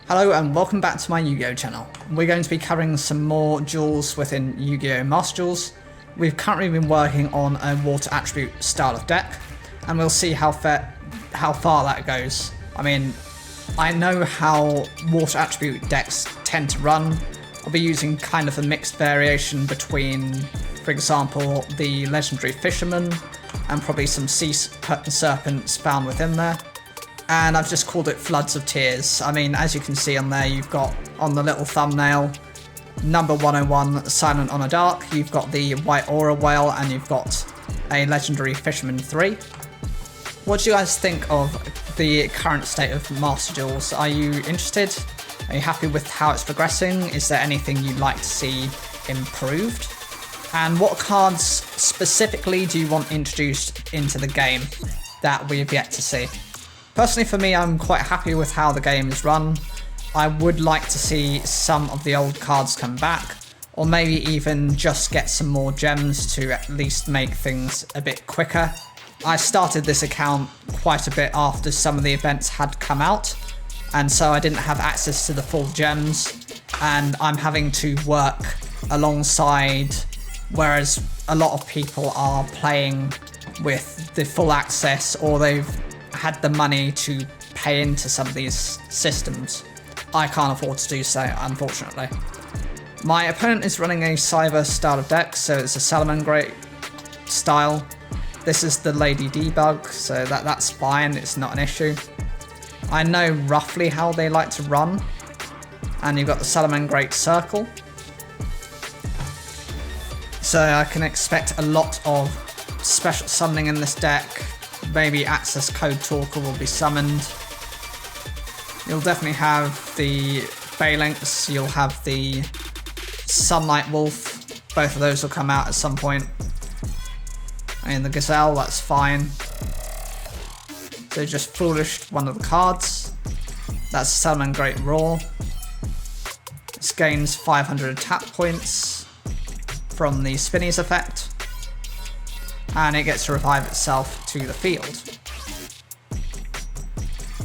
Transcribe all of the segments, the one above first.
Hello and welcome back to my Yu-Gi-Oh channel. We're going to be covering some more duels within Yu-Gi-Oh! Master Duels. We've currently been working on a water attribute style of deck, and we'll see how far that goes. I mean, I know how water attribute decks tend to run. I'll be using kind of a mixed variation between, for example, the legendary fisherman and probably some sea serpents found within there. And I've just called it Floods of Tears. I mean, as you can see on there, you've got on the little thumbnail, number 101, Silent on a Dark. You've got the White Aura Whale, and you've got a legendary Fisherman 3. What do you guys think of the current state of Master Duels? Are you interested? Are you happy with how it's progressing? Is there anything you'd like to see improved? And what cards specifically do you want introduced into the game that we have yet to see? Personally, for me, I'm quite happy with how the game is run. I would like to see some of the old cards come back, or maybe even just get some more gems to at least make things a bit quicker. I started this account quite a bit after some of the events had come out, and so I didn't have access to the full gems, and I'm having to work alongside, whereas a lot of people are playing with the full access, or they've had the money to pay into some of these systems. I can't afford to do so, unfortunately. My opponent is running a Cyber style of deck, so it's a Salamangreat style. This is the Lady Debug, so that's fine, it's not an issue. I know roughly how they like to run, and you've got the Salamangreat Circle. So I can expect a lot of special summoning in this deck. Maybe Access Code Talker will be summoned. You'll definitely have the Phalanx, you'll have the Sunlight Wolf. Both of those will come out at some point. I mean, the Gazelle, that's fine. So just Foolish, one of the cards. That's Salamangreat Roar. This gains 500 attack points from the Spinnies effect, and it gets to revive itself to the field.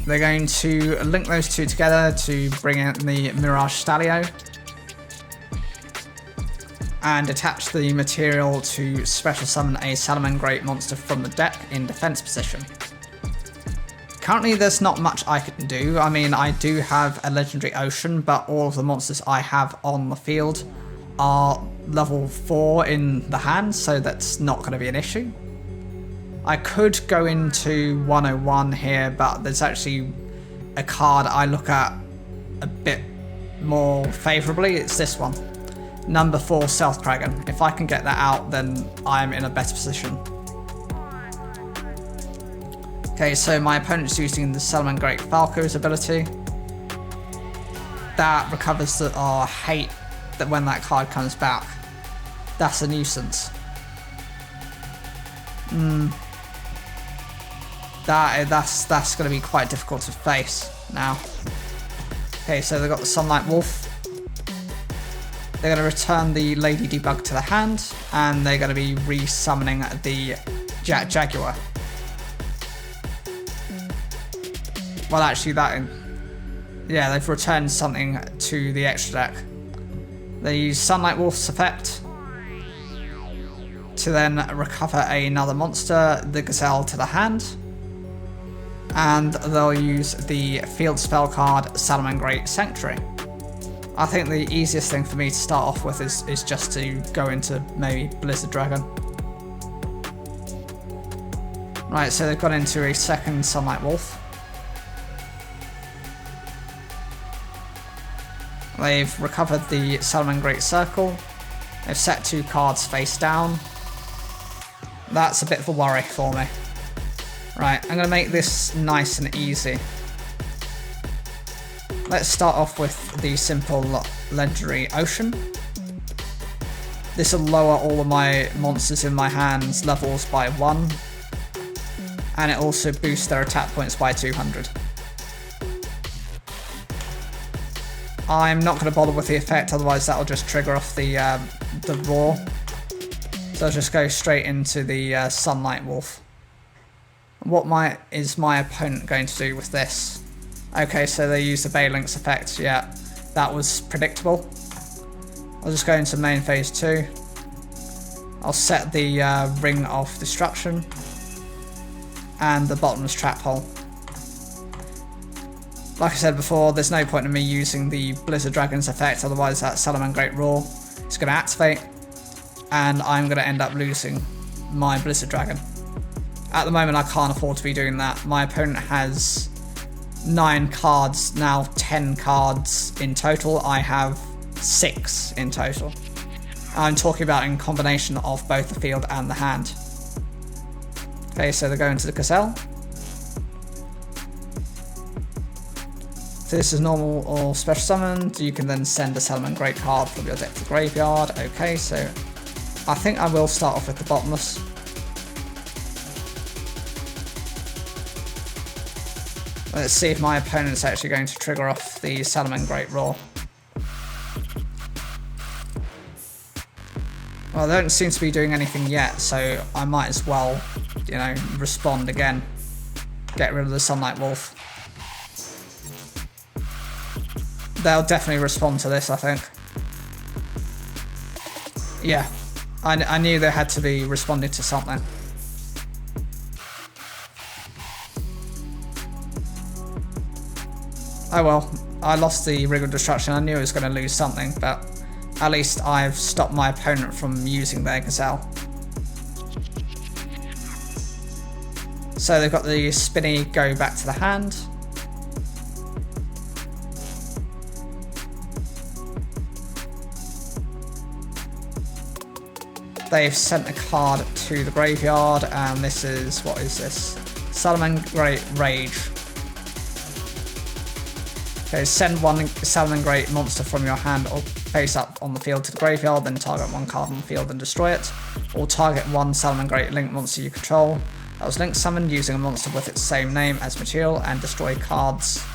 They're going to link those two together to bring in the Mirage Stalio and attach the material to special summon a Salamangreat monster from the deck in defense position. Currently there's not much I can do. I mean, I do have a legendary Ocean, but all of the monsters I have on the field are level 4 in the hand, so that's not going to be an issue. I could go into 101 here, but there's actually a card I look at a bit more favourably. It's this one, number 4 Stealth Dragon. If I can get that out, then I'm in a better position. Okay, so my opponent's using the Salamangreat Falco's ability. That recovers the hate that when that card comes back. That's a nuisance. That's going to be quite difficult to face now. Okay, so they've got the Sunlight Wolf. They're going to return the Lady Debug to the hand, and they're going to be re-summoning the Jaguar. Well, actually, yeah, they've returned something to the extra deck. They use Sunlight Wolf's effect to then recover another monster, the Gazelle, to the hand. And they'll use the field spell card, Salamangreat Sanctuary. I think the easiest thing for me to start off with is just to go into maybe Blizzard Dragon. Right, so they've gone into a second Sunlight Wolf. They've recovered the Salamangreat Circle. They've set 2 cards face down. That's a bit of a worry for me. Right, I'm going to make this nice and easy. Let's start off with the simple legendary Ocean. This will lower all of my monsters in my hands levels by 1. And it also boosts their attack points by 200. I'm not going to bother with the effect, otherwise that'll just trigger off the roar. So I'll just go straight into the Sunlight Wolf. What is my opponent going to do with this? Okay, so they use the Balinx effect. Yeah, that was predictable. I'll just go into main phase 2. I'll set the ring of destruction and the bottomless trap hole. Like I said before, there's no point in me using the Blizzard Dragon's effect, otherwise that Salamangreat Roar is going to activate and I'm going to end up losing my Blizzard Dragon. At the moment I can't afford to be doing that. My opponent has 9 cards, now 10 cards in total. I have 6 in total. I'm talking about in combination of both the field and the hand. Okay, so they go into the gazelle. So this is normal or special summoned. You can then send a Salamangreat card from your deck to the graveyard. Okay, so I think I will start off with the bottomless. Let's see if my opponent's actually going to trigger off the Salamangreat Roar. Well, they don't seem to be doing anything yet, so I might as well, you know, respond again. Get rid of the Sunlight Wolf. They'll definitely respond to this, I think. Yeah, I knew they had to be responding to something. Oh well, I lost the Ring of Destruction. I knew I was going to lose something, but at least I've stopped my opponent from using their gazelle. So they've got the spinny go back to the hand. They've sent a card to the graveyard, and this is, what is this? Salamangreat Rage. Okay, send one Salamangreat monster from your hand or face up on the field to the graveyard, then target one card on the field and destroy it. Or target one Salamangreat link monster you control that was link summoned using a monster with its same name as material, and destroy cards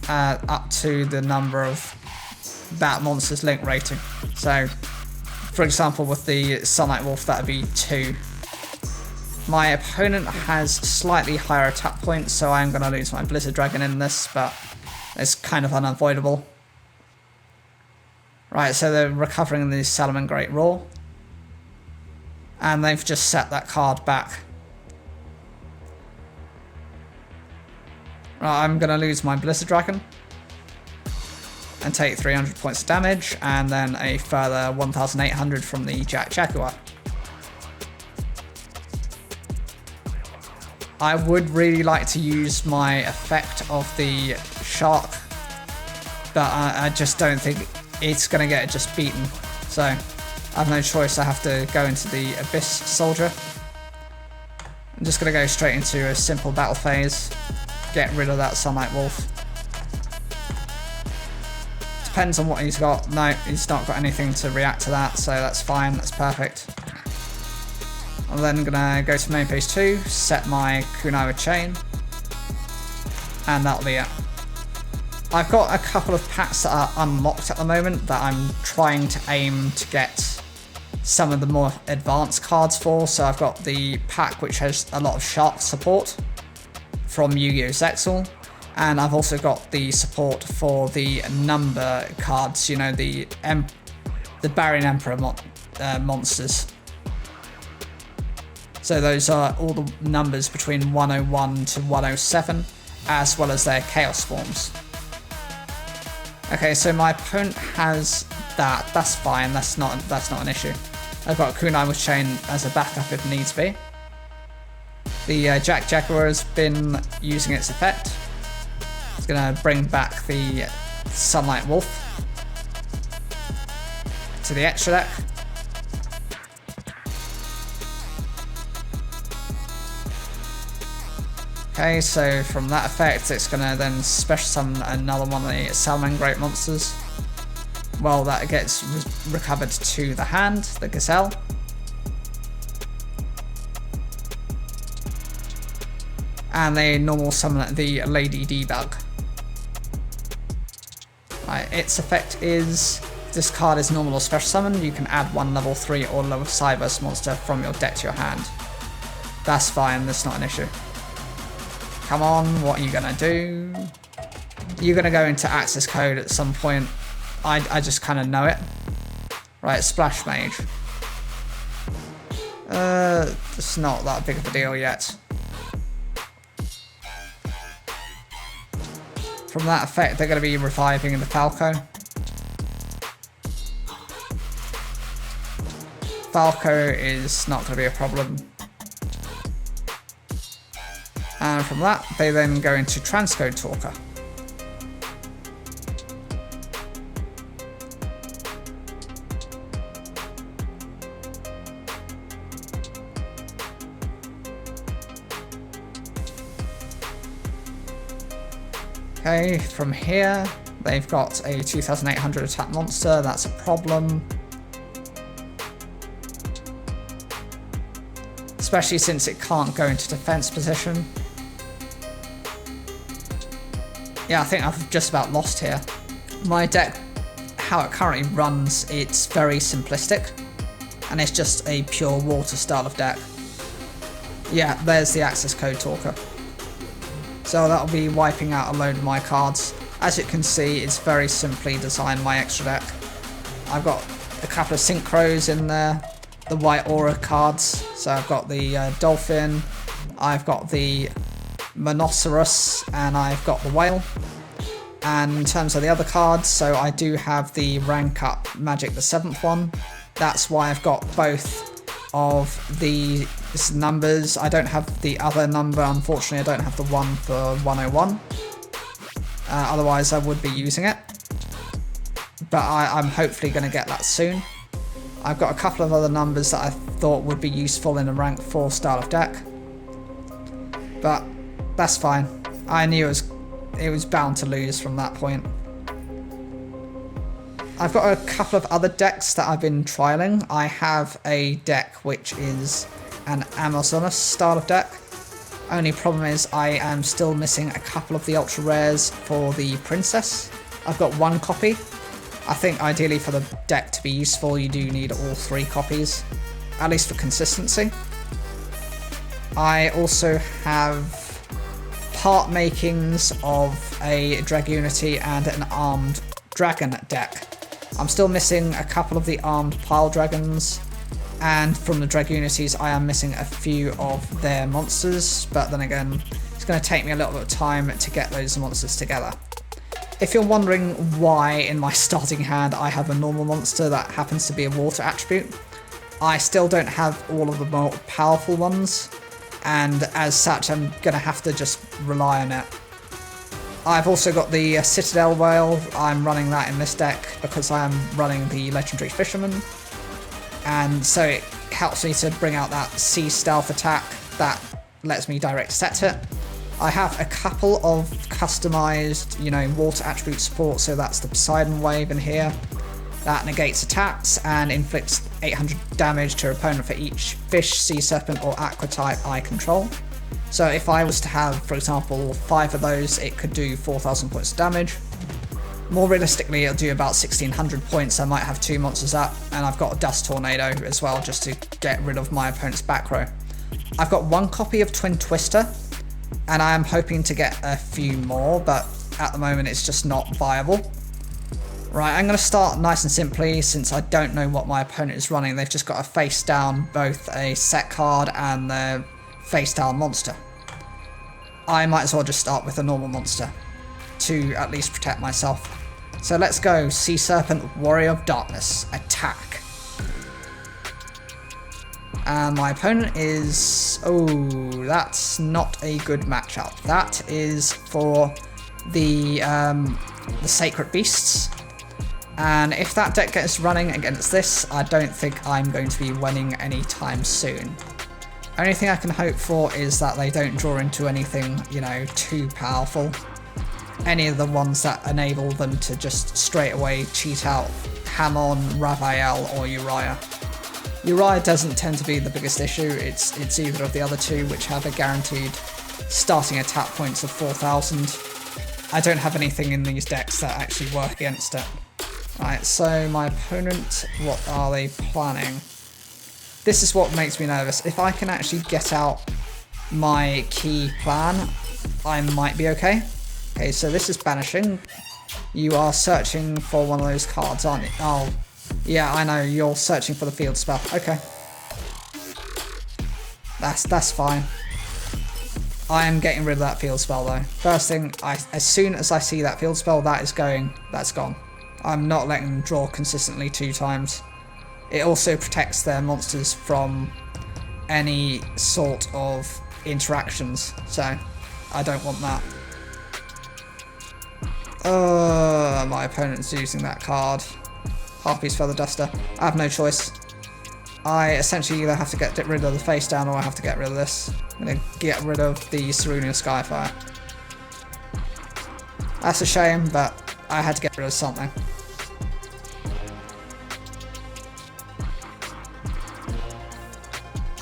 up to the number of that monster's link rating. So, for example, with the Sunlight Wolf, that would be 2. My opponent has slightly higher attack points, so I'm going to lose my Blizzard Dragon in this, but it's kind of unavoidable. Right, so they're recovering the Salamangreat Roar. And they've just set that card back. Right, I'm going to lose my Blizzard Dragon and take 300 points of damage, and then a further 1,800 from the Jaguar. I would really like to use my effect of the shark, but I just don't think it's going to get just beaten. So I have no choice, I have to go into the Abyss Soldier. I'm just going to go straight into a simple battle phase, get rid of that Sunlight Wolf. Depends on what he's got. No, he's not got anything to react to that, so that's fine, that's perfect. I'm then gonna go to main phase 2, set my Kunai with Chain, and that'll be it. I've got a couple of packs that are unlocked at the moment that I'm trying to aim to get some of the more advanced cards for. So I've got the pack which has a lot of shark support from Yu-Gi-Oh! Zexal. And I've also got the support for the number cards, you know, the Barian Emperor monsters. So those are all the numbers between 101 to 107, as well as their Chaos Forms. Okay, so my opponent has that. That's fine. That's not an issue. I've got Kunai with Chain as a backup if needs be. The Jaguar has been using its effect. It's going to bring back the Sunlight Wolf to the extra deck. Okay, so from that effect, it's going to then special summon another one of the Salamangreat monsters. Well, that gets recovered to the hand, the Gazelle. And they normal summon the Lady Debug. Right, its effect is, this card is normal or special summon. You can add one level 3 or lower Cyberse monster from your deck to your hand. That's fine, that's not an issue. Come on, what are you gonna do? You're gonna go into access code at some point. I just kind of know it. Right, Splash Mage. It's not that big of a deal yet. From that effect, they're going to be reviving the Falco. Falco is not going to be a problem. And from that, they then go into Transcode Talker. Okay, from here, they've got a 2800 attack monster, that's a problem. Especially since it can't go into defense position. Yeah, I think I've just about lost here. My deck, how it currently runs, it's very simplistic. And it's just a pure water style of deck. Yeah, there's the access code talker. So that'll be wiping out a load of my cards. As you can see, it's very simply designed, my extra deck. I've got a couple of synchros in there, the white aura cards. So I've got the dolphin, I've got the monoceros, and I've got the whale. And in terms of the other cards, so I do have the rank up magic, the 7th one. That's why I've got both of the numbers. I don't have the other number, unfortunately. I don't have the one for 101. Otherwise I would be using it, but I'm hopefully going to get that soon. I've got a couple of other numbers that I thought would be useful in a rank 4 style of deck, but that's fine. I knew it was bound to lose from that point. I've got a couple of other decks that I've been trialing. I have a deck which is an Amazonas style of deck. Only problem is I am still missing a couple of the ultra rares for the princess. I've got 1 copy. I think ideally for the deck to be useful you do need all 3 copies, at least for consistency. I also have part makings of a Dragoonity and an armed dragon deck. I'm still missing a couple of the armed pile dragons, and from the Dragoonities I am missing a few of their monsters, but then again it's going to take me a little bit of time to get those monsters together. If you're wondering why in my starting hand I have a normal monster that happens to be a water attribute, I still don't have all of the more powerful ones, and as such I'm going to have to just rely on it. I've also got the Citadel Whale. I'm running that in this deck because I am running the Legendary Fisherman, and so it helps me to bring out that sea stealth attack that lets me direct set it. I have a couple of customized, water attribute support, so that's the Poseidon Wave in here. That negates attacks and inflicts 800 damage to your opponent for each fish, sea serpent or aqua type I control. So if I was to have, for example, 5 of those, it could do 4,000 points of damage. More realistically, it'll do about 1,600 points. I might have 2 monsters up, and I've got a Dust Tornado as well, just to get rid of my opponent's back row. I've got 1 copy of Twin Twister, and I am hoping to get a few more, but at the moment it's just not viable. Right, I'm going to start nice and simply, since I don't know what my opponent is running. They've just got to face down both a set card and their face down monster. I might as well just start with a normal monster to at least protect myself. So let's go, Sea Serpent, Warrior of Darkness, attack. And my opponent is... oh, that's not a good matchup. That is for the Sacred Beasts. And if that deck gets running against this, I don't think I'm going to be winning anytime soon. Only thing I can hope for is that they don't draw into anything, too powerful. Any of the ones that enable them to just straight away cheat out Hamon, Raphael or Uriah. Uriah doesn't tend to be the biggest issue, it's either of the other two which have a guaranteed starting attack points of 4,000. I don't have anything in these decks that actually work against it. Right, so my opponent, what are they planning? This is what makes me nervous. If I can actually get out my key plan, I might be okay. Okay, so this is banishing. You are searching for one of those cards, aren't you? Oh, yeah, I know. You're searching for the field spell. Okay. That's fine. I am getting rid of that field spell though. First thing, as soon as I see that field spell, that's gone. I'm not letting them draw consistently 2 times. It also protects their monsters from any sort of interactions, so I don't want that. My opponent's using that card. Harpy's Feather Duster. I have no choice. I essentially either have to get rid of the face down or I have to get rid of this. I'm going to get rid of the Cerulean Skyfire. That's a shame, but I had to get rid of something.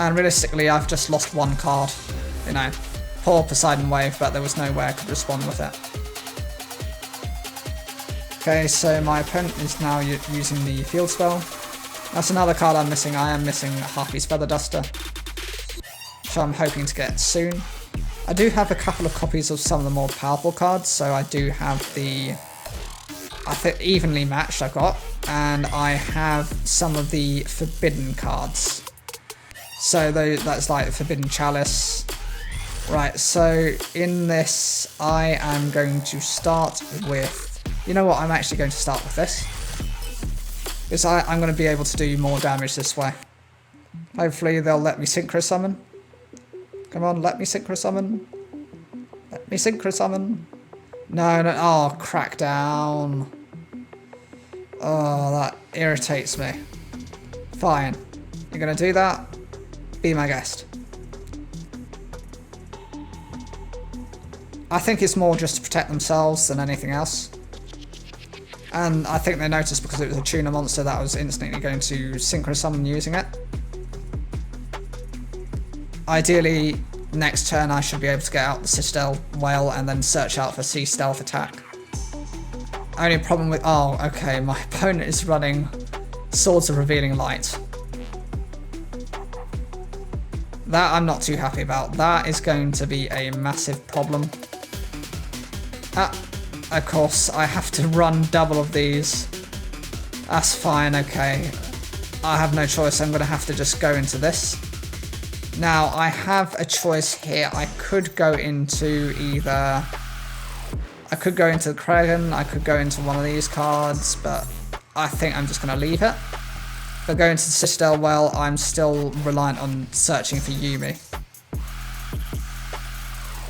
And realistically, I've just lost 1 card. You know, poor Poseidon Wave, but there was no way I could respond with it. Okay, so my opponent is now using the field spell. That's another card I'm missing. I am missing Harpy's Feather Duster, which I'm hoping to get soon. I do have a couple of copies of some of the more powerful cards, so I do have the, I think, evenly matched I've got, and I have some of the forbidden cards. So that's like Forbidden Chalice. Right, so in this I am going to start with, you know what, I'm actually going to start with this. Because I'm going to be able to do more damage this way. Hopefully they'll let me Synchro Summon. Come on, let me Synchro Summon. Let me Synchro Summon. No, no, oh, Crackdown. Oh, that irritates me. Fine. You're going to do that? Be my guest. I think it's more just to protect themselves than anything else. And I think they noticed because it was a tuner monster that I was instantly going to Synchro Summon using it. Ideally, next turn I should be able to get out the Citadel Whale and then search out for Sea Stealth attack. Only problem with... Oh, okay, my opponent is running Swords of Revealing Light. That I'm not too happy about. That is going to be a massive problem. Of course, I have to run double of these. That's fine, okay. I have no choice, I'm going to have to just go into this. Now, I have a choice here. I could go into either... I could go into the Kraken, I could go into one of these cards, but I think I'm just going to leave it. If I go into the Citadel Well, I'm still reliant on searching for Yumi,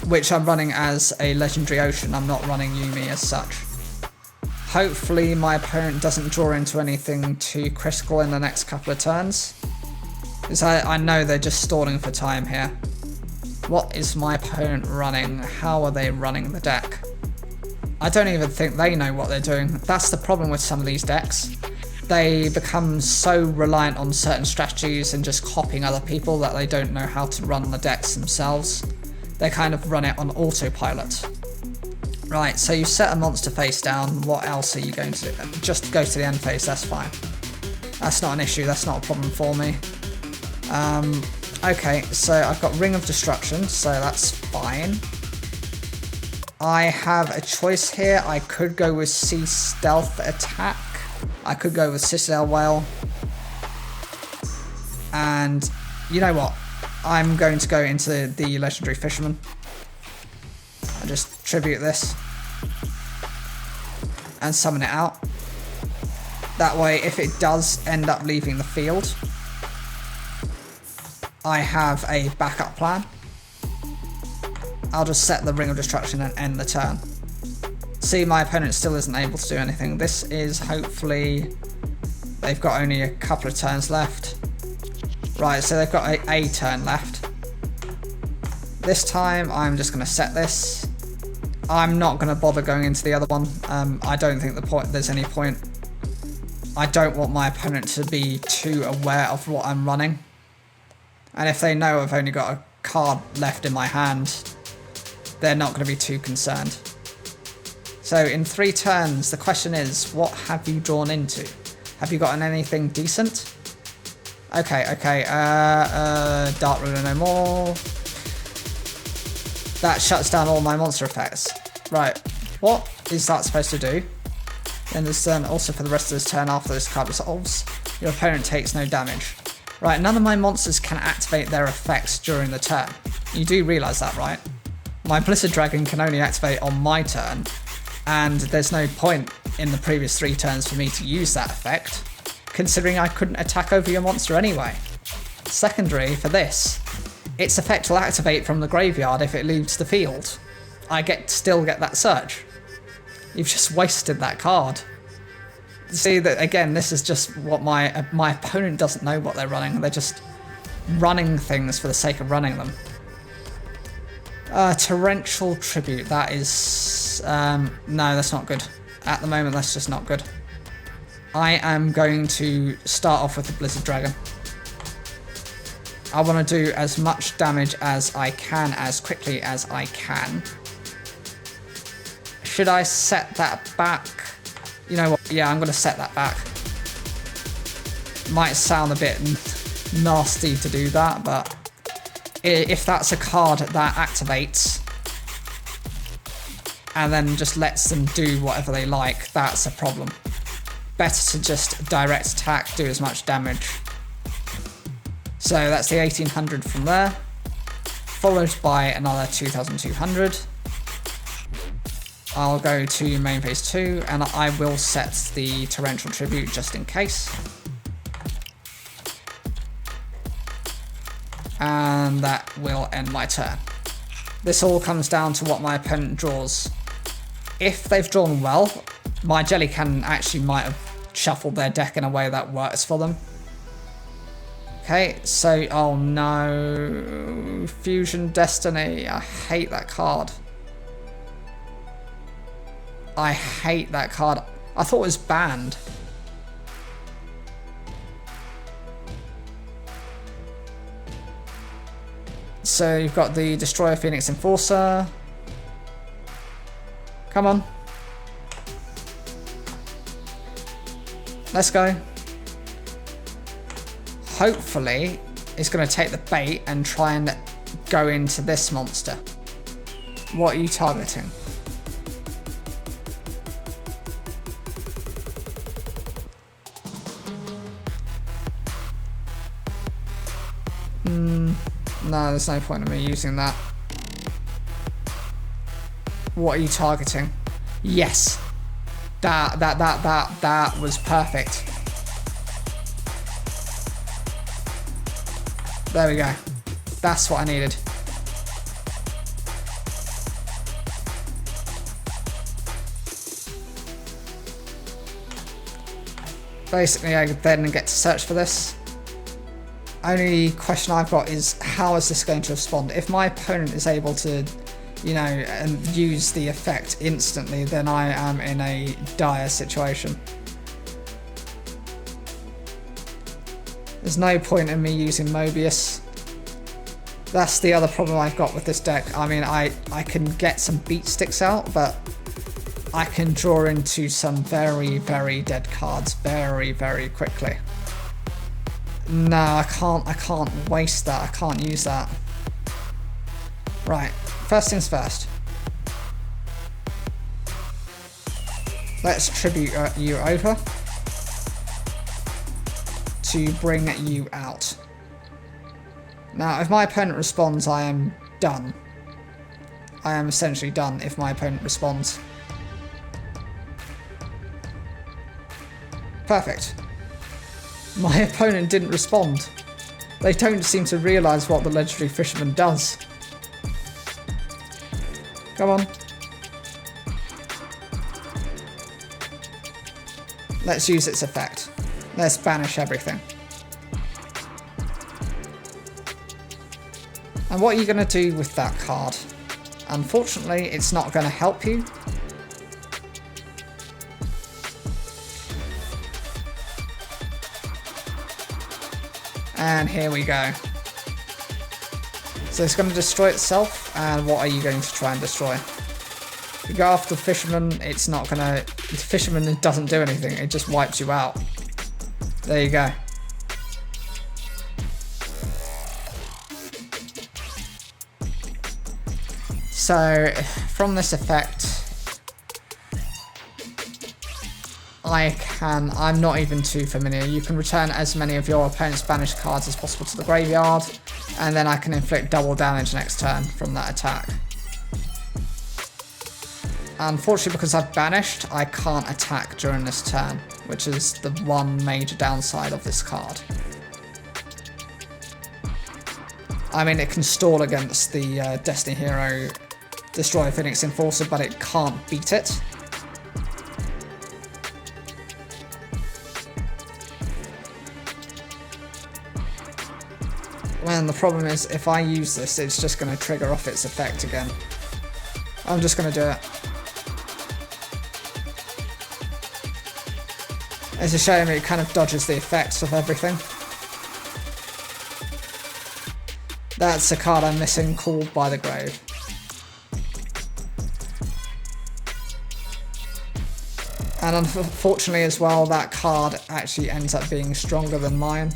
which I'm running as a Legendary Ocean. I'm not running Yumi as such. Hopefully my opponent doesn't draw into anything too critical in the next couple of turns, because I know they're just stalling for time here. What is my opponent running? How are they running the deck? I don't even think they know what they're doing. That's the problem with some of these decks. They become so reliant on certain strategies and just copying other people that they don't know how to run the decks themselves. They kind of run it on autopilot. Right, so you set a monster face down. What else are you going to do? Just go to the end phase, that's fine. That's not an issue, that's not a problem for me. Okay, so I've got Ring of Destruction, so that's fine. I have a choice here. I could go with Sea Stealth Attack. I could go with Citadel Whale. And you know what? I'm going to go into the Legendary Fisherman. I'll just tribute this. And summon it out. That way, if it does end up leaving the field, I have a backup plan. I'll just set the Ring of Destruction and end the turn. See, my opponent still isn't able to do anything. This is hopefully... They've got only a couple of turns left. Right, so they've got a turn left. This time, I'm just going to set this. I'm not going to bother going into the other one. I don't think there's any point. I don't want my opponent to be too aware of what I'm running. And if they know I've only got a card left in my hand, they're not going to be too concerned. So in 3 turns, the question is, what have you drawn into? Have you gotten anything decent? Okay, Dark Ruler no more. That shuts down all my monster effects. Right, what is that supposed to do? Then this turn, also for the rest of this turn after this card resolves, your opponent takes no damage. Right, none of my monsters can activate their effects during the turn. You do realise that, right? My Blizzard Dragon can only activate on my turn, and there's no point in the previous 3 turns for me to use that effect, considering I couldn't attack over your monster anyway. Secondary, for this, its effect will activate from the graveyard if it leaves the field. I still get that surge. You've just wasted that card. See that again, this is just what my opponent doesn't know what they're running. They're just running things for the sake of running them. Torrential Tribute, that is... no, that's not good. At the moment, that's just not good. I am going to start off with the Blizzard Dragon. I want to do as much damage as I can, as quickly as I can. Should I set that back? You know what? Yeah, I'm going to set that back. Might sound a bit nasty to do that, but if that's a card that activates and then just lets them do whatever they like, that's a problem. Better to just direct attack, do as much damage. So that's the 1800 from there, followed by another 2200. I'll go to main phase 2 and I will set the Torrential Tribute just in case. And that will end my turn. This all comes down to what my opponent draws. If they've drawn well, my Jelly Cannon actually might have shuffled their deck in a way that works for them. Okay, so, oh no, Fusion Destiny, I hate that card. I hate that card. I thought it was banned. So you've got the Destroyer Phoenix Enforcer. Come on. Let's go. Hopefully, it's going to take the bait and try and go into this monster. What are you targeting? No, there's no point in me using that. What are you targeting? Yes. That was perfect. There we go. That's what I needed. Basically, I then get to search for this. Only question I've got is, how is this going to respond? If my opponent is able to, you know, and use the effect instantly, then I am in a dire situation. There's no point in me using Mobius. That's the other problem I've got with this deck. I mean, I can get some beat sticks out, but I can draw into some very, very dead cards very, very quickly. No, I can't waste that. I can't use that. Right, first things first. Let's tribute you over to bring you out. Now, if my opponent responds, I am done. I am essentially done if my opponent responds. Perfect. My opponent didn't respond. They don't seem to realise what the Legendary Fisherman does. Come on. Let's use its effect. Let's banish everything. And what are you going to do with that card? Unfortunately, it's not going to help you. And here we go. So it's going to destroy itself, and what are you going to try and destroy? If you go after the Fisherman, it's not going to... The Fisherman doesn't do anything, it just wipes you out. There you go. So, from this effect, I'm not even too familiar. You can return as many of your opponent's banished cards as possible to the graveyard, and then I can inflict double damage next turn from that attack. Unfortunately, because I've banished, I can't attack during this turn, which is the one major downside of this card. I mean, it can stall against the Destiny Hero Destroy Phoenix Enforcer, but it can't beat it. And the problem is, if I use this, it's just going to trigger off its effect again. I'm just going to do it. It's a shame it kind of dodges the effects of everything. That's a card I'm missing, called By the Grave. And unfortunately as well, that card actually ends up being stronger than mine.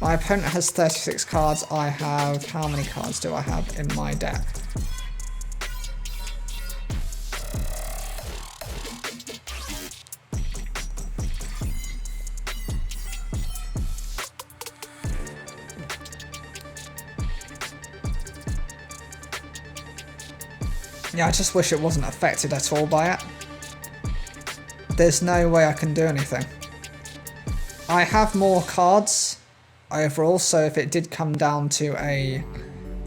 My opponent has 36 cards. I have... how many cards do I have in my deck? Yeah, I just wish it wasn't affected at all by it. There's no way I can do anything. I have more cards overall, so if it did come down to a,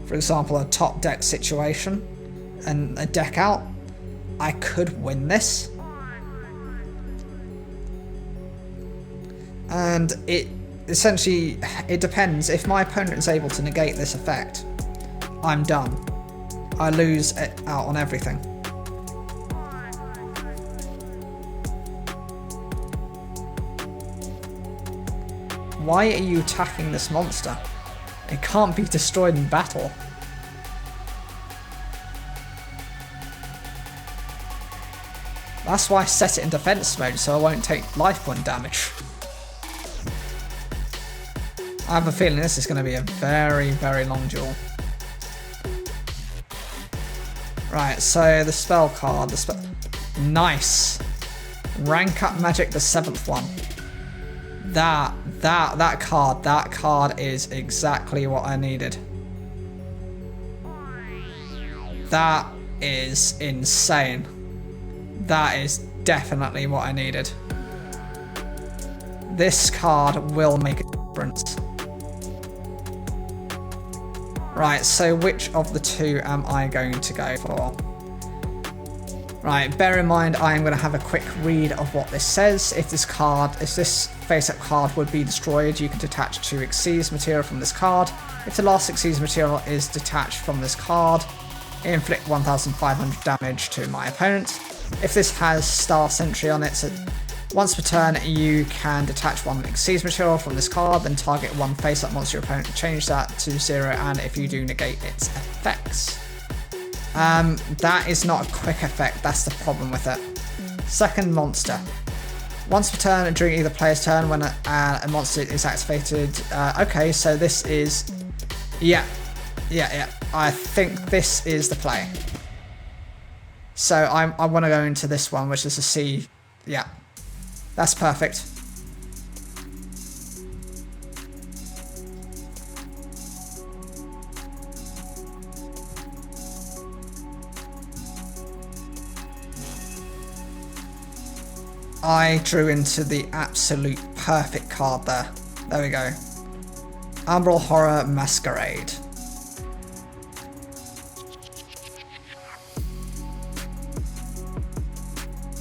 for example, a top deck situation and a deck out, I could win this. And it essentially, it depends. If my opponent is able to negate this effect, I'm done. I lose it out on everything. Why are you attacking this monster? It can't be destroyed in battle. That's why I set it in defense mode, so I won't take life point damage. I have a feeling this is going to be a very, very long duel. Right, so the spell card, nice. Rank up magic, the 7th one. That card is exactly what I needed. That is insane. That is definitely what I needed. This card will make a difference. Right, so which of the two am I going to go for? Right, bear in mind I am going to have a quick read of what this says. If this face-up card would be destroyed, you can detach 2 Xyz material from this card. If the last Xyz material is detached from this card, inflict 1,500 damage to my opponent. If this has Star Sentry on it, so once per turn you can detach 1 Xyz material from this card, then target 1 face-up monster your opponent, change that to 0, and if you do, negate its effects. That is not a quick effect, that's the problem with it. Second monster. Once per turn during either player's turn when a monster is activated. Okay, so this is... Yeah. I think this is the play. So I want to go into this one, which is a C. Yeah. That's perfect. I drew into the absolute perfect card there. There we go. Umbral Horror Masquerade.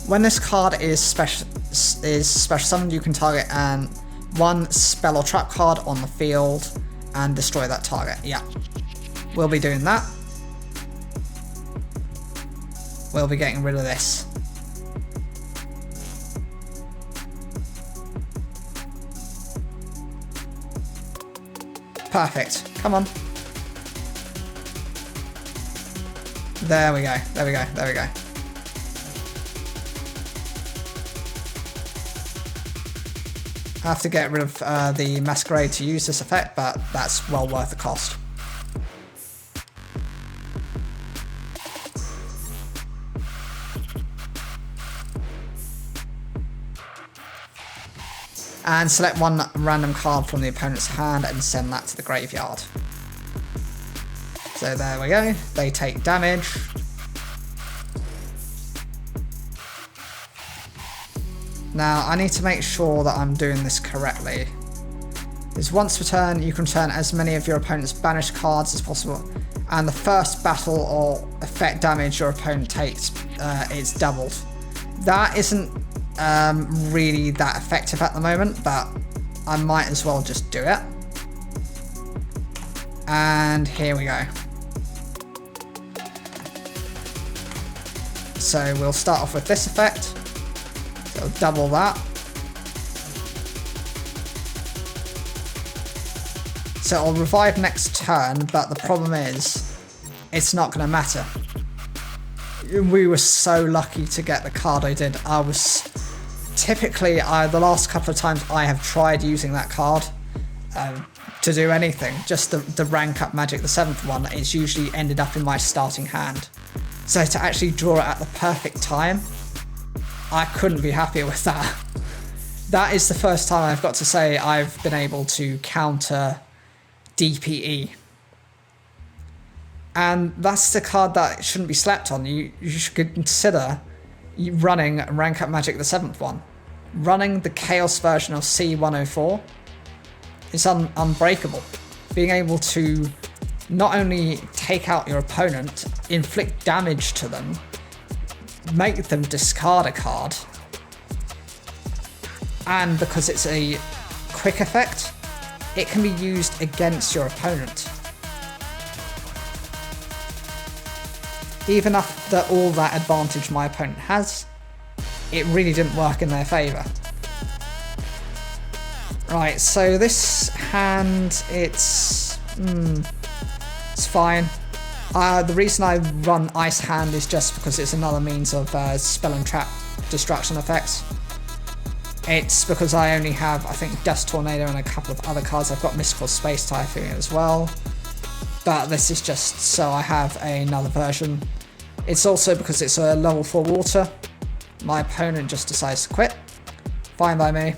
When this card is special summoned, you can target one spell or trap card on the field and destroy that target. Yeah, we'll be doing that. We'll be getting rid of this. Perfect. Come on. There we go. There we go. There we go. I have to get rid of the Masquerade to use this effect, but that's well worth the cost. And select one random card from the opponent's hand and send that to the graveyard. So there we go, they take damage. Now I need to make sure that I'm doing this correctly. Is once per turn you can return as many of your opponent's banished cards as possible, and the first battle or effect damage your opponent takes is doubled. That isn't really that effective at the moment, but I might as well just do it. And here we go. So we'll start off with this effect. So double that. So I'll revive next turn, but the problem is, it's not going to matter. We were so lucky to get the card I did. I was... Typically, the last couple of times I have tried using that card to do anything, just the rank up Magic the 7th one, it's usually ended up in my starting hand. So to actually draw it at the perfect time, I couldn't be happier with that. That is the first time I've got to say I've been able to counter DPE. And that's the card that shouldn't be slept on. You should consider running rank up Magic the 7th one. Running the Chaos version of C104 is unbreakable. Being able to not only take out your opponent, inflict damage to them, make them discard a card, and because it's a quick effect, it can be used against your opponent. Even after all that advantage my opponent has, it really didn't work in their favour. Right, so this hand, it's fine. The reason I run Ice Hand is just because it's another means of spell and trap destruction effects. It's because I only have, I think, Dust Tornado and a couple of other cards. I've got Mystical Space Typhoon as well. But this is just so I have another version. It's also because it's a level 4 water. My opponent just decides to quit. Fine by me.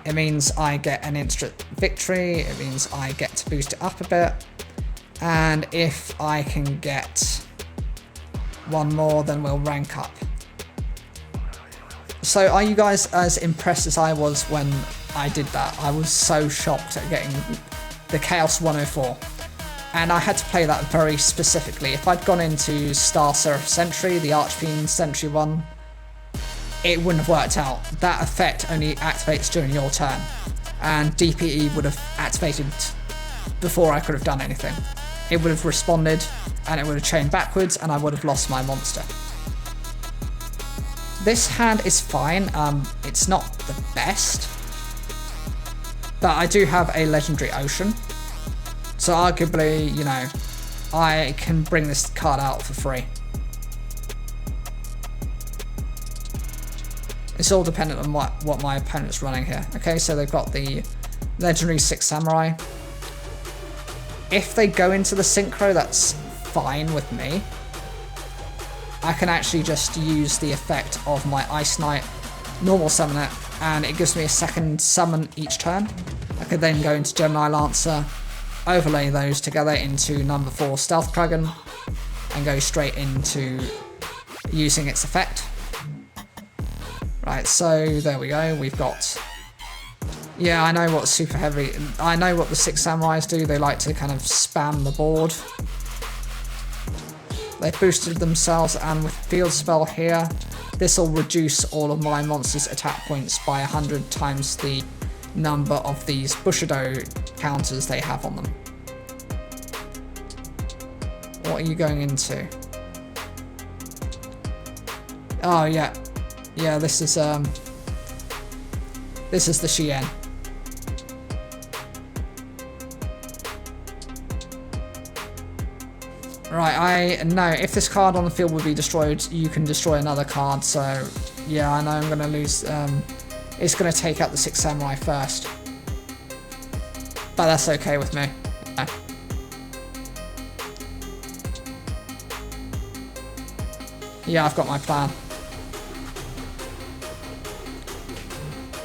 It means I get an instant victory. It means I get to boost it up a bit. And if I can get one more, then we'll rank up. So are you guys as impressed as I was when I did that? I was so shocked at getting the Chaos 104. And I had to play that very specifically. If I'd gone into Star Seraph Sentry, the Archfiend Sentry one, it wouldn't have worked out. That effect only activates during your turn. And DPE would have activated before I could have done anything. It would have responded, and it would have chained backwards, and I would have lost my monster. This hand is fine. It's not the best, but I do have a Legendary Ocean. So arguably, you know, I can bring this card out for free. It's all dependent on what my opponent's running here. Okay, so they've got the Legendary 6 Samurai. If they go into the Synchro, that's fine with me. I can actually just use the effect of my Ice Knight, normal summon it, and it gives me a second summon each turn. I could then go into Gemini Lancer, overlay those together into number 4 Stealth Dragon, and go straight into using its effect. Right, so there we go, we've got... Yeah, I know what super heavy... I know what the 6 Samurais do, they like to kind of spam the board. They've boosted themselves, and with Field Spell here, this will reduce all of my monsters' attack points by 100 times the number of these Bushido counters they have on them. What are you going into? Oh yeah, yeah. This is the Shien. Right, I know if this card on the field would be destroyed, you can destroy another card. So yeah, I know I'm gonna lose. It's gonna take out the 6 Samurai first, but that's okay with me. Yeah. Yeah, I've got my plan.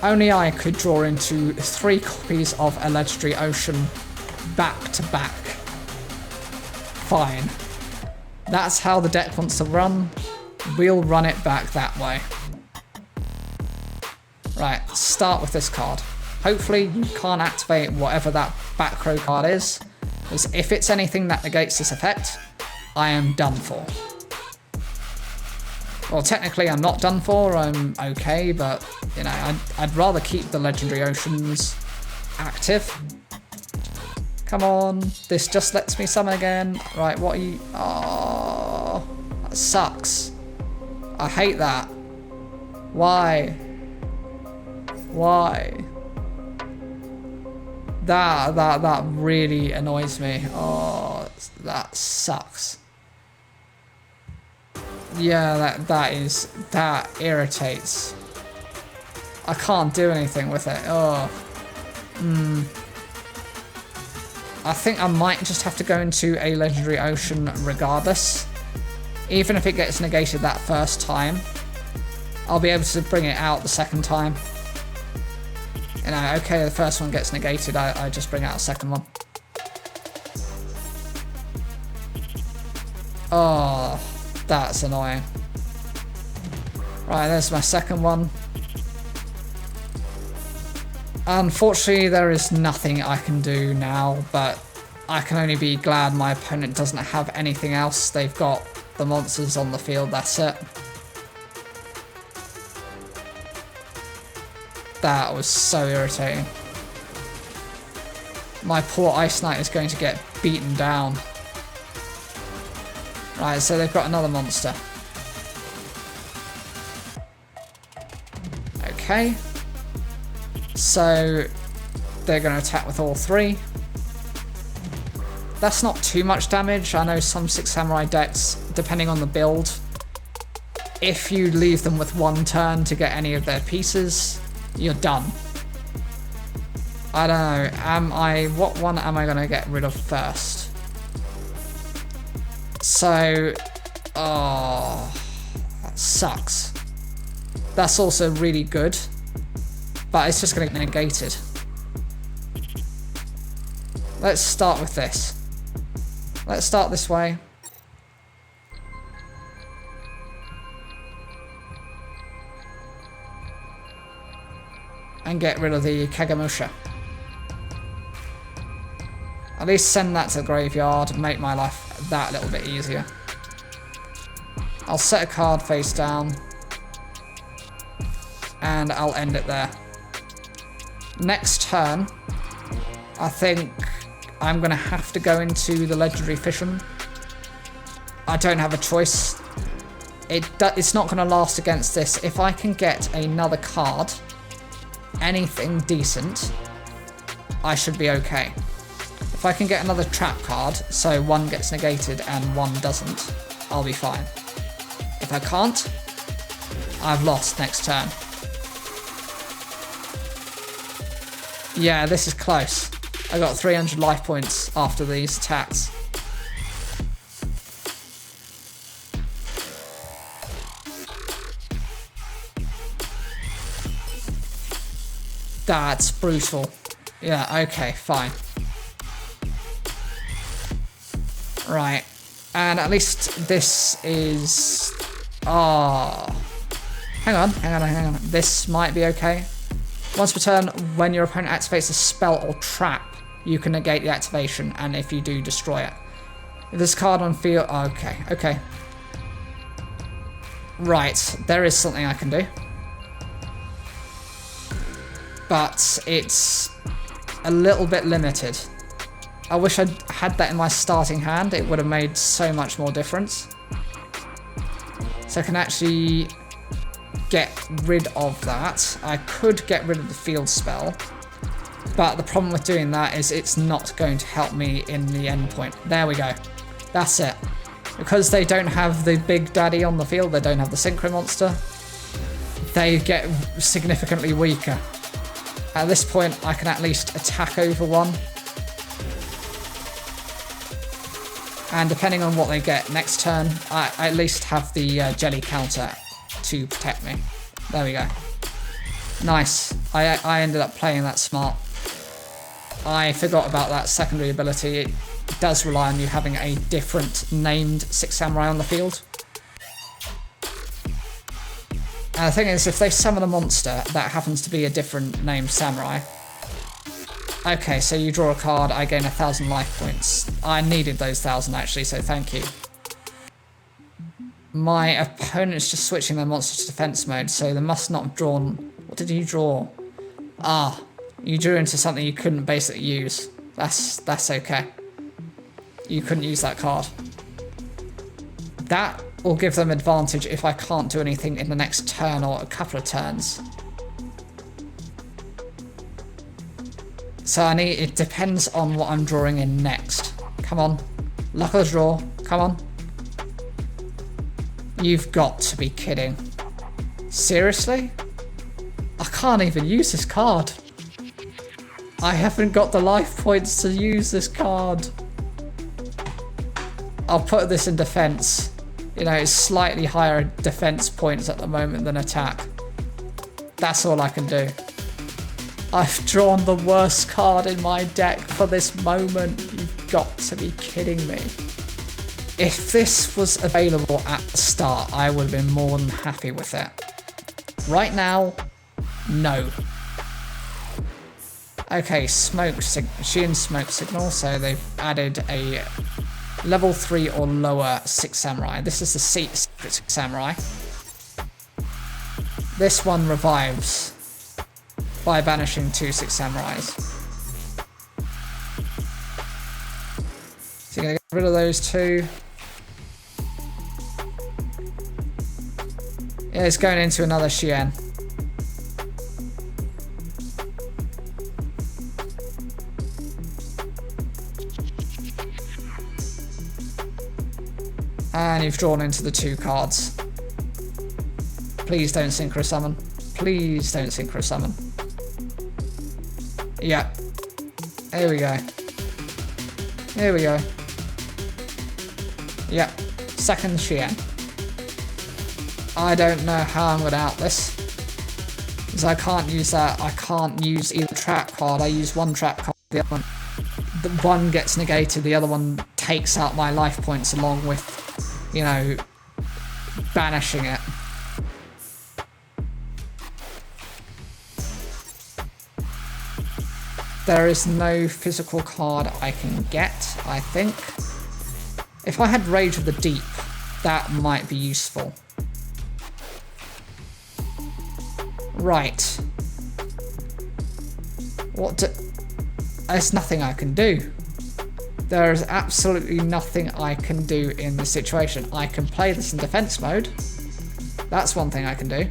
Only I could draw into 3 copies of a Legendary Ocean back to back. Fine. That's how the deck wants to run. We'll run it back that way. Right, start with this card. Hopefully you can't activate whatever that back row card is, because if it's anything that negates this effect, I am done for. Well, technically I'm not done for, I'm okay, but, you know, I'd rather keep the Legendary Oceans active. Come on, this just lets me summon again. Right, what are you... Oh, that sucks. I hate that. Why? Why? That really annoys me. Oh, that sucks. Yeah, that irritates. I can't do anything with it. Oh. I think I might just have to go into a Legendary Ocean regardless. Even if it gets negated that first time, I'll be able to bring it out the second time. You know, okay, the first one gets negated, I just bring out a second one. Oh, that's annoying. Right, there's my second one. Unfortunately, there is nothing I can do now, but I can only be glad my opponent doesn't have anything else. They've got the monsters on the field, that's it. That was so irritating. My poor Ice Knight is going to get beaten down. Right, so they've got another monster. Okay. So they're going to attack with all 3. That's not too much damage. I know some 6 Samurai decks, depending on the build, if you leave them with 1 turn to get any of their pieces, you're done. I don't know. What one am I going to get rid of first? So, oh, that sucks. That's also really good, but it's just going to get negated. Let's start with this. Let's start this way. And get rid of the Kagemusha. At least send that to the graveyard and make my life that little bit easier. I'll set a card face down. And I'll end it there. Next turn, I think I'm going to have to go into the Legendary Fission. I don't have a choice. It's not going to last against this. If I can get another card, anything decent, I should be okay. If I can get another trap card, so 1 gets negated and 1 doesn't, I'll be fine. If I can't, I've lost next turn. Yeah, this is close. I got 300 life points after these attacks. That's brutal. Yeah, okay, fine. Right. And at least this is... Oh. Hang on. This might be okay. Once per turn, when your opponent activates a spell or trap, you can negate the activation, and if you do, destroy it. If there's a card on field... Oh, okay. Right, there is something I can do. But it's a little bit limited. I wish I'd had that in my starting hand. It would have made so much more difference. So I can actually get rid of that. I could get rid of the field spell, but the problem with doing that is it's not going to help me in the end point. There we go. That's it. Because they don't have the big daddy on the field, they don't have the synchro monster, they get significantly weaker. At this point, I can at least attack over 1. And depending on what they get next turn, I at least have the jelly counter to protect me. There we go. Nice. I ended up playing that smart. I forgot about that secondary ability. It does rely on you having a different named 6 samurai on the field. And the thing is, if they summon a monster that happens to be a different named samurai... Okay, so you draw a card, I gain 1,000 life points. I needed those 1,000 actually, so thank you. My opponent's just switching their monster to defense mode, so they must not have drawn... What did you draw? Ah, you drew into something you couldn't basically use. That's okay. You couldn't use that card. That will give them advantage if I can't do anything in the next turn or a couple of turns. So it depends on what I'm drawing in next. Come on. Luck of the draw. Come on. You've got to be kidding. Seriously? I can't even use this card. I haven't got the life points to use this card. I'll put this in defense. You know, it's slightly higher defense points at the moment than attack. That's all I can do. I've drawn the worst card in my deck for this moment. You've got to be kidding me. If this was available at the start, I would have been more than happy with it. Right now, no. Okay, Sheehan Smoke Signal, so they've added a level 3 or lower 6 samurai. This is the secret 6 samurai. This one revives by banishing 2 6 samurais. So you're gonna get rid of those 2. Yeah, it's going into another Sheehan. And you've drawn into the 2 cards. Please don't Synchro Summon. Please don't Synchro Summon. Yeah. Here we go. Here we go. Yeah. Second Sheehan. I don't know how I'm going to out this. Because I can't use that. I can't use either trap card. I use one trap card. The other one. The one gets negated. The other one takes out my life points along with, you know, banishing it. There is no physical card I can get, I think. If I had Rage of the Deep, that might be useful. Right. There's nothing I can do. There is absolutely nothing I can do in this situation. I can play this in defense mode. That's one thing I can do.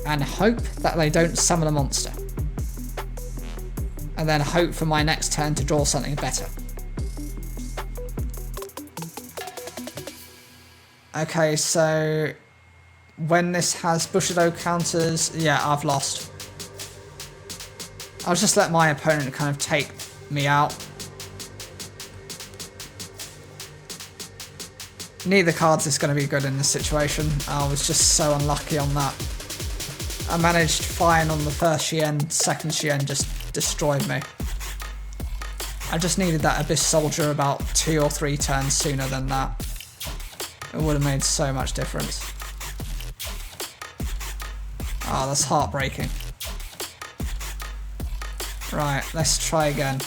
And hope that they don't summon a monster. And then hope for my next turn to draw something better. Okay, so when this has Bushido counters, yeah, I've lost. I'll just let my opponent kind of take me out. Neither cards is going to be good in this situation. I was just so unlucky on that. I managed fine on the first Sheehan, second Sheehan just destroyed me. I just needed that Abyss Soldier about 2 or 3 turns sooner than that. It would have made so much difference. Oh, that's heartbreaking. Right, let's try again.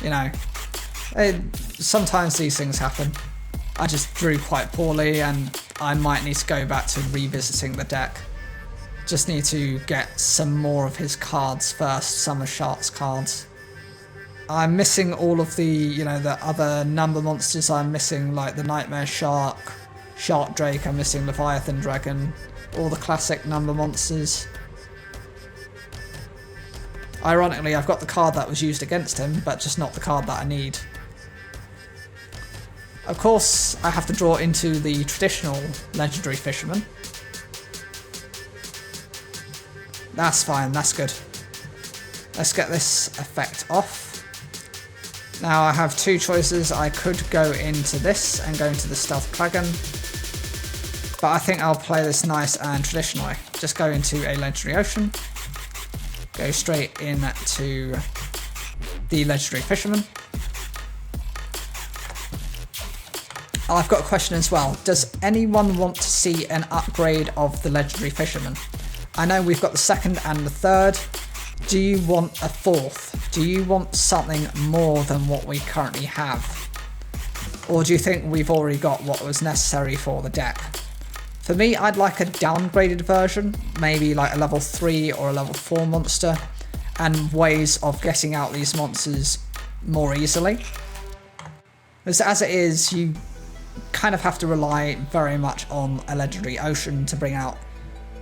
You know, sometimes these things happen. I just drew quite poorly and I might need to go back to revisiting the deck. Just need to get some more of his cards first, some of Shark's cards. I'm missing all of the, you know, the other number monsters. I'm missing like the Nightmare Shark, Shark Drake, I'm missing Leviathan Dragon, all the classic number monsters. Ironically, I've got the card that was used against him, but just not the card that I need. Of course, I have to draw into the traditional Legendary Fisherman. That's fine, that's good. Let's get this effect off. Now I have 2 choices. I could go into this and go into the Stealth Dragon, but I think I'll play this nice and traditionally. Just go into a Legendary Ocean, Go straight into the Legendary Fisherman. Oh, I've got a question as well. Does anyone want to see an upgrade of the Legendary Fisherman? I know we've got the second and the third. Do you want a fourth? Do you want something more than what we currently have? Or do you think we've already got what was necessary for the deck? For me, I'd like a downgraded version, maybe like a level 3 or a level 4 monster, and ways of getting out these monsters more easily. As it is, you kind of have to rely very much on a Legendary Ocean to bring out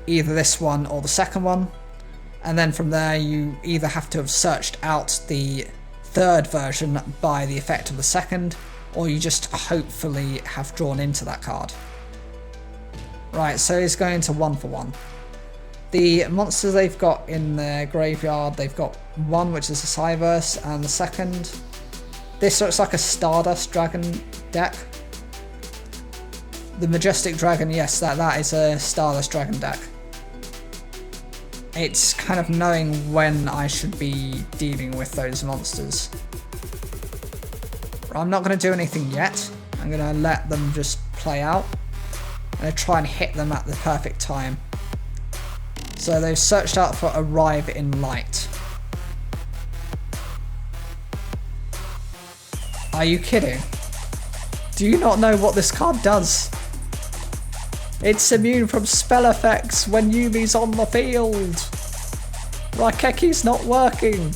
either this one or the second one. And then from there, you either have to have searched out the third version by the effect of the second, or you just hopefully have drawn into that card. Right, so he's going to 1 for 1. The monsters they've got in their graveyard, they've got one which is a Cyverse, and the second, this looks like a Stardust Dragon deck. The Majestic Dragon, yes, that is a Stardust Dragon deck. It's kind of knowing when I should be dealing with those monsters. I'm not going to do anything yet. I'm going to let them just play out. I'm going to try and hit them at the perfect time. So they've searched out for Arrive in Light. Are you kidding? Do you not know what this card does? It's immune from spell effects when Yumi's on the field. Raikeki's not working.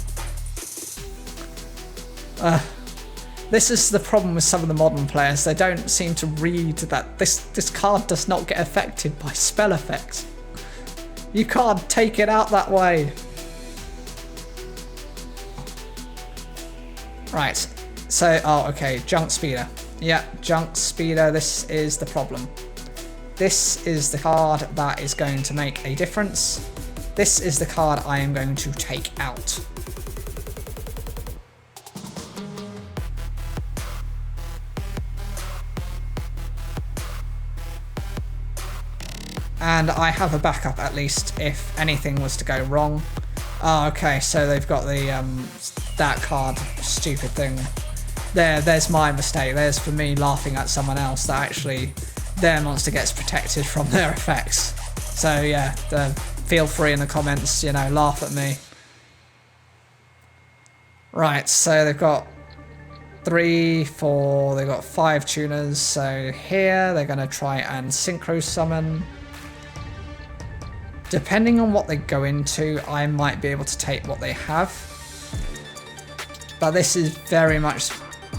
This is the problem with some of the modern players. They don't seem to read that this card does not get affected by spell effects. You can't take it out that way. Right. So, oh, okay. Junk Speeder. Yeah, Junk Speeder. This is the problem. This is the card that is going to make a difference. This is the card I am going to take out. And I have a backup at least if anything was to go wrong. Oh, okay, so they've got the that card, stupid thing. There's my mistake. There's for me laughing at someone else that actually their monster gets protected from their effects. So yeah, feel free in the comments, you know, laugh at me. Right, so they've got 3, 4, they've got 5 tuners. So here they're going to try and synchro summon. Depending on what they go into, I might be able to take what they have. But this is very much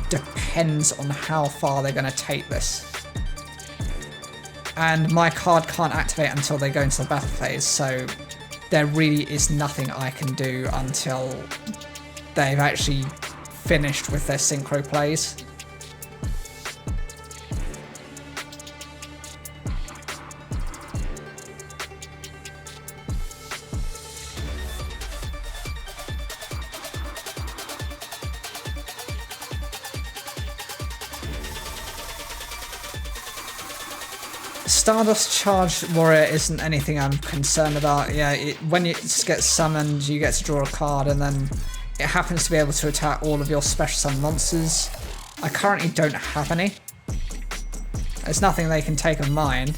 depends on how far they're going to take this. And my card can't activate until they go into the battle phase, so there really is nothing I can do until they've actually finished with their synchro plays. Stardust Charged Warrior isn't anything I'm concerned about. Yeah, when it gets summoned, you get to draw a card, and then it happens to be able to attack all of your special summon monsters. I currently don't have any. There's nothing they can take of mine,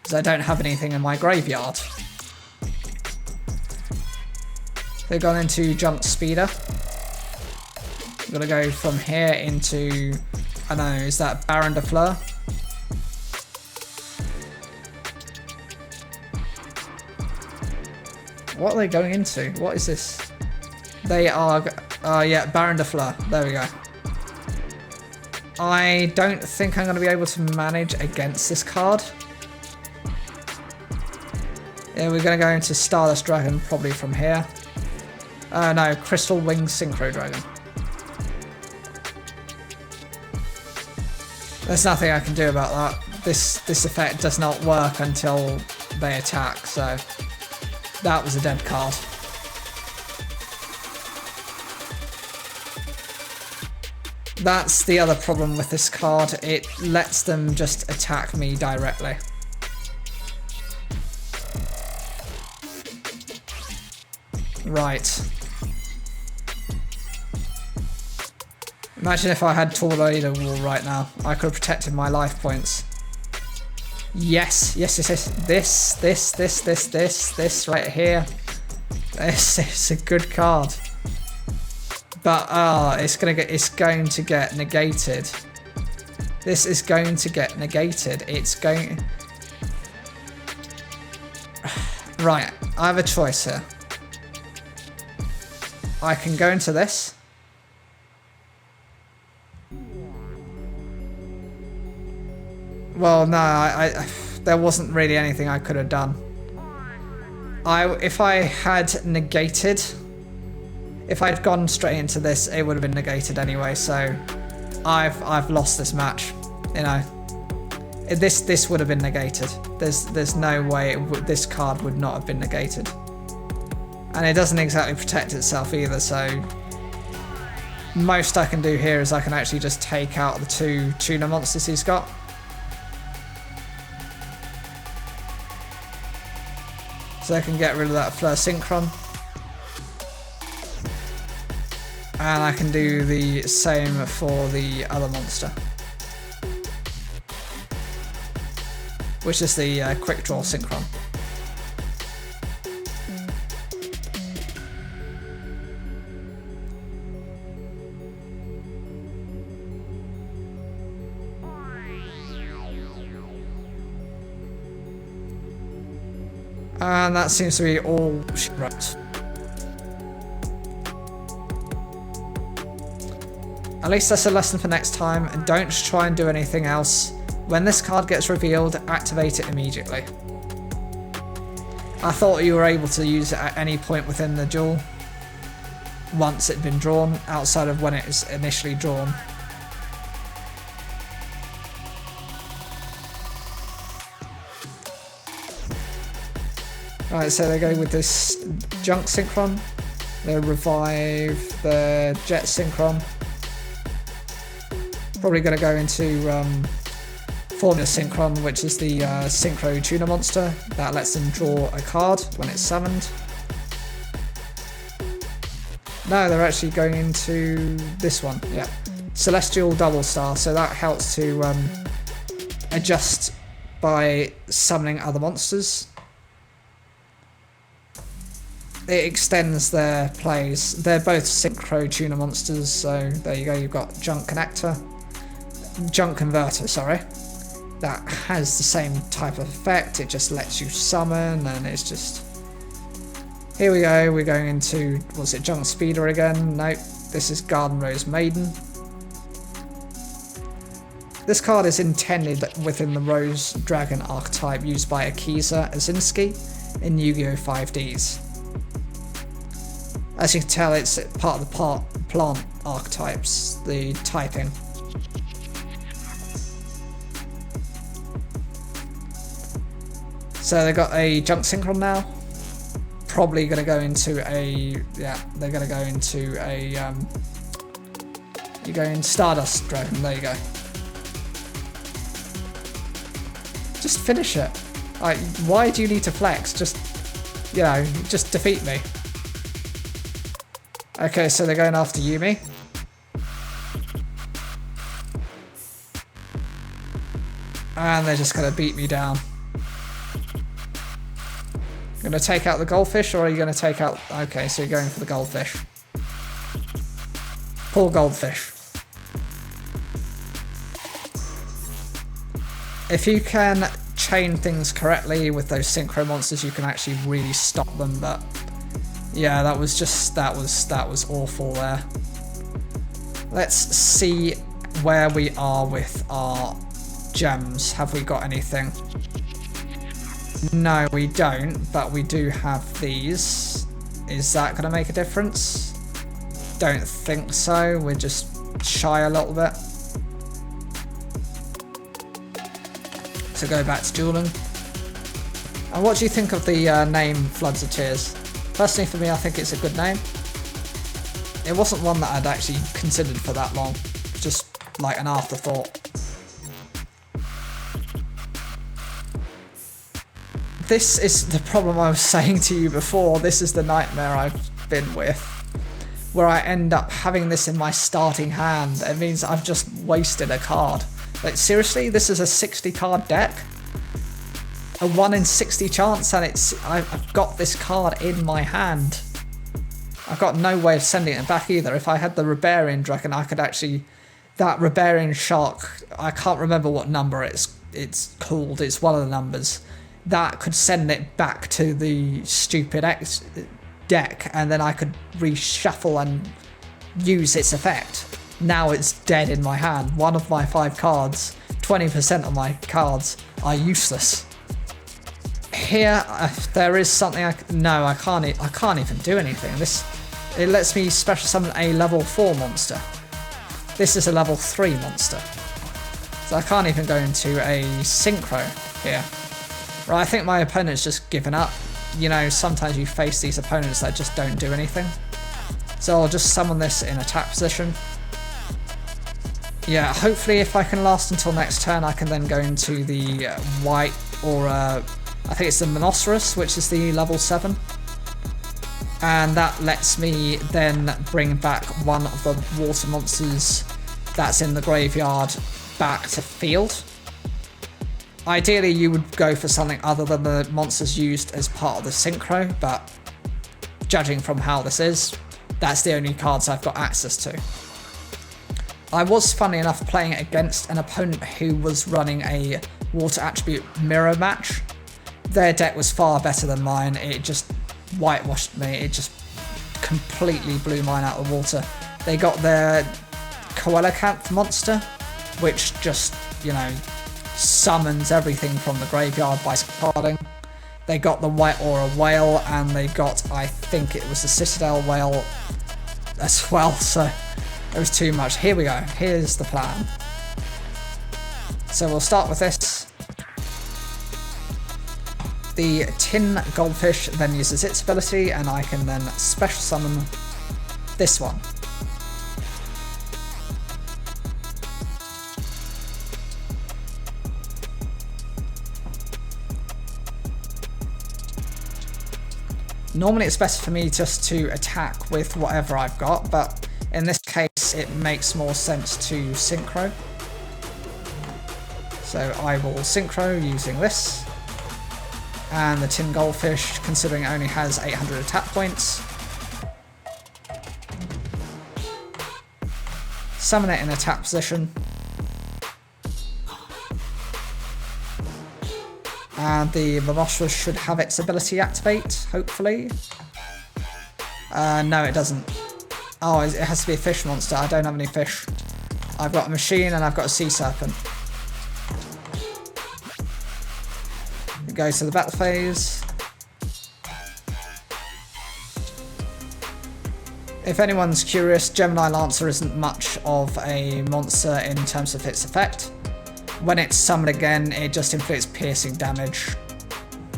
because I don't have anything in my graveyard. They've gone into Jump Speeder. I'm gonna go from here into, I don't know, is that Baron de Fleur? What are they going into? What is this? They are, yeah, Baron de Fleur. There we go. I don't think I'm going to be able to manage against this card. Yeah, we're going to go into Stardust Dragon probably from here. No, Crystal Wings Synchro Dragon. There's nothing I can do about that. This effect does not work until they attack, so that was a dead card. That's the other problem with this card. It lets them just attack me directly. Right. Imagine if I had Tornado Wall right now. I could have protected my life points. Yes, yes, yes, yes. This right here. This is a good card. But it's going to get negated. This is going to get negated. It's going. Right, I have a choice here. I can go into this. Well, no, there wasn't really anything I could have done. If I had negated, if I'd gone straight into this, it would have been negated anyway. So, I've lost this match. You know, this would have been negated. There's no way this card would not have been negated, and it doesn't exactly protect itself either. So, most I can do here is I can actually just take out the 2 tuna monsters he's got. So I can get rid of that Fleur Synchron. And I can do the same for the other monster. Which is the Quick Draw Synchron. And that seems to be all right. At least that's a lesson for next time, and don't try and do anything else. When this card gets revealed, activate it immediately. I thought you were able to use it at any point within the duel, once it had been drawn, outside of when it is initially drawn. Right, so they go with this Junk Synchron, they revive the Jet Synchron, probably going to go into Formula Synchron, which is the Synchro Tuna monster, that lets them draw a card when it's summoned. No, they're actually going into this one, yeah, Celestial Double Star, so that helps to adjust by summoning other monsters. It extends their plays. They're both Synchro Tuna monsters, so there you go, you've got Junk Converter, sorry. That has the same type of effect, it just lets you summon, and it's just... Here we go, we're going into, was it Junk Speeder again? Nope, this is Garden Rose Maiden. This card is intended within the Rose Dragon archetype used by Akiza Azinski in Yu-Gi-Oh! 5Ds. As you can tell, it's part of the plant archetypes, the typing. So they got a Junk Synchron now. Probably going to go into a, yeah, they're going to go into a, you're going Stardust Dragon, there you go. Just finish it. Like, why do you need to flex? Just, you know, just defeat me. Okay, so they're going after Yumi. And they're just going to beat me down. Going to take out the goldfish, or are you going to take out... Okay, so you're going for the goldfish. Poor goldfish. If you can chain things correctly with those synchro monsters, you can actually really stop them, but... Yeah, that was just, that was awful there. Let's see where we are with our gems. Have we got anything? No, we don't, but we do have these. Is that going to make a difference? Don't think so. We're just shy a little bit. So go back to dueling. And what do you think of the name Floods of Tears? Personally, for me, I think it's a good name. It wasn't one that I'd actually considered for that long. Just like an afterthought. This is the problem I was saying to you before. This is the nightmare I've been with, where I end up having this in my starting hand. It means I've just wasted a card. Like, seriously, this is a 60 card deck? A 1 in 60 chance, and I've got this card in my hand. I've got no way of sending it back either. If I had the Rebarian Dragon, I could actually... That Rebarian Shark, I can't remember what number it's called. It's one of the numbers. That could send it back to the stupid X deck, and then I could reshuffle and use its effect. Now it's dead in my hand. One of my 5 cards, 20% of my cards are useless. Here, there is something I can't even do anything. It lets me special summon a level 4 monster. This is a level 3 monster. So I can't even go into a synchro here. Right, I think my opponent's just given up. You know, sometimes you face these opponents that just don't do anything. So I'll just summon this in attack position. Yeah, hopefully if I can last until next turn, I can then go into the white, or I think it's the Monoceros, which is the level 7. And that lets me then bring back one of the water monsters that's in the graveyard back to field. Ideally, you would go for something other than the monsters used as part of the synchro, but judging from how this is, that's the only cards I've got access to. I was, funny enough, playing against an opponent who was running a water attribute mirror match. Their deck was far better than mine. It just whitewashed me. It just completely blew mine out of the water. They got their Coelacanth monster, which just, you know, summons everything from the graveyard by carding. They got the White Aura Whale, and they got, I think it was the Citadel Whale as well, so it was too much. Here we go. Here's the plan. So we'll start with this. The Tin Goldfish then uses its ability, and I can then special summon this one. Normally it's better for me just to attack with whatever I've got, but in this case it makes more sense to synchro. So I will synchro using this. And the Tin Goldfish, considering it only has 800 attack points. Summon it in attack position. And the Monoceros should have its ability activate, hopefully. No, it doesn't. Oh, it has to be a fish monster. I don't have any fish. I've got a machine and I've got a sea serpent. It goes to the battle phase. If anyone's curious, Gemini Lancer isn't much of a monster in terms of its effect. When it's summoned again, it just inflicts piercing damage.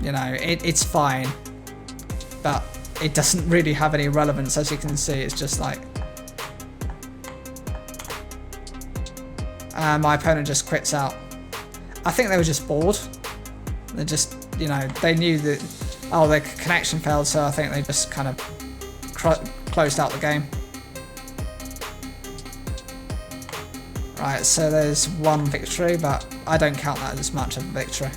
You know, it's fine. But it doesn't really have any relevance, as you can see. It's just like... my opponent just quits out. I think they were just bored. They just, you know, they knew that... Oh, their connection failed, so I think they just kind of closed out the game. Right, so there's one victory, but I don't count that as much of a victory.